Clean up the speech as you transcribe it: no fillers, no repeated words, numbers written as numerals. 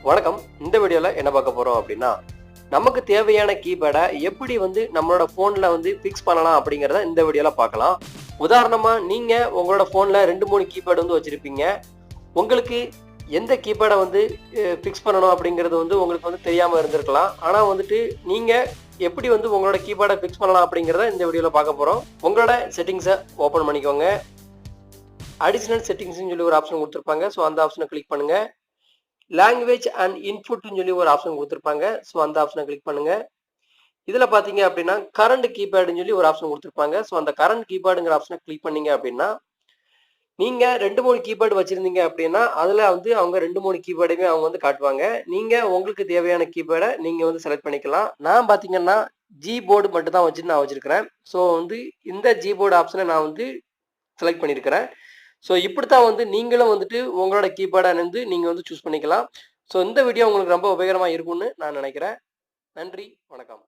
வணக்கம். இந்த வீடியோல என்ன பார்க்க போறோம் அப்படின்னா, நமக்கு தேவையான கீபேடை எப்படி நம்மளோட போன்ல ஃபிக்ஸ் பண்ணலாம் அப்படிங்கிறத இந்த வீடியோல பார்க்கலாம். உதாரணமா நீங்க உங்களோட போன்ல 2, 3 கீபேட் வச்சிருப்பீங்க. உங்களுக்கு எந்த கீபேடை ஃபிக்ஸ் பண்ணணும் அப்படிங்கிறது உங்களுக்கு தெரியாம இருந்திருக்கலாம். ஆனா நீங்க எப்படி உங்களோட கீபேடை ஃபிக்ஸ் பண்ணலாம் அப்படிங்கிறத இந்த வீடியோல பார்க்க போறோம். உங்களோட செட்டிங்ஸை ஓபன் பண்ணிக்கோங்க. அடிஷனல் செட்டிங்ஸ்னு சொல்லி ஒரு ஆப்ஷன் கொடுத்துருப்பாங்க. ஸோ அந்த ஆப்ஷனை கிளிக் பண்ணுங்க. லாங்குவேஜ் அண்ட் இன்புட்னு சொல்லி ஒரு ஆப்ஷன் கொடுத்துருப்பாங்க. ஸோ அந்த ஆப்ஷனை கிளிக் பண்ணுங்க. இதுல பாத்தீங்க அப்படின்னா கரண்ட் கீபேடுன்னு சொல்லி ஒரு ஆப்ஷன் கொடுத்துருப்பாங்க. ஸோ அந்த கரண்ட் கீபேடுங்கிற ஆப்ஷனை கிளிக் பண்ணீங்க அப்படின்னா, நீங்க 2, 3 கீபேடு வச்சிருந்தீங்க அப்படின்னா அதுல அவங்க 2, 3 கீபேடுமே அவங்க காட்டுவாங்க. நீங்க உங்களுக்கு தேவையான கீபேடை நீங்க செலக்ட் பண்ணிக்கலாம். நான் பாத்தீங்கன்னா ஜி போர்டு மட்டும் தான் நான் வச்சிருக்கிறேன். ஸோ இந்த ஜி போர்டு ஆப்ஷனை நான் செலக்ட் பண்ணியிருக்கிறேன். ஸோ இப்படித்தான் நீங்களும் உங்களோட கீபேடை நீங்க சூஸ் பண்ணிக்கலாம். ஸோ இந்த வீடியோ உங்களுக்கு ரொம்ப உபயோகரமா இருக்கும்னு நான் நினைக்கிறேன். நன்றி, வணக்கம்.